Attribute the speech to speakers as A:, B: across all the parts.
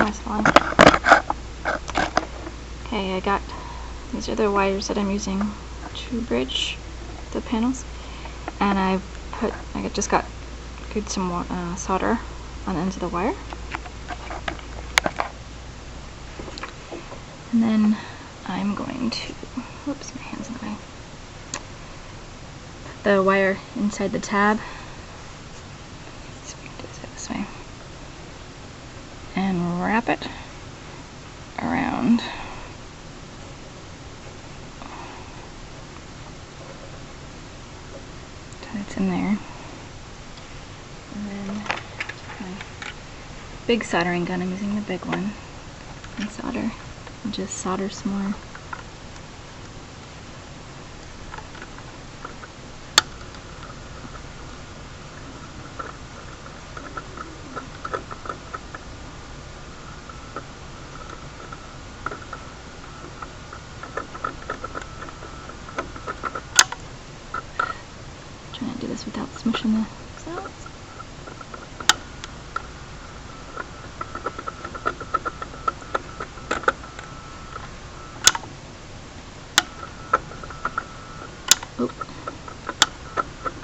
A: camera's falling. Okay, I got, these are the wires that I'm using to bridge the panels, and I just got some solder on the ends of the wire. And then I'm going to, whoops, my hand's in the way, put the wire inside the tab. So we can do it this way. And wrap it around. So it's in there. And then my big soldering gun, I'm using the big one, and solder. And just solder some more. Trying to do this without smushing the sides. Oh,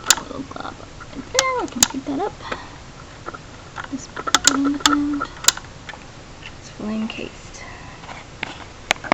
A: a little glob right there. I can pick that up. Just put that in the end. It's fully encased.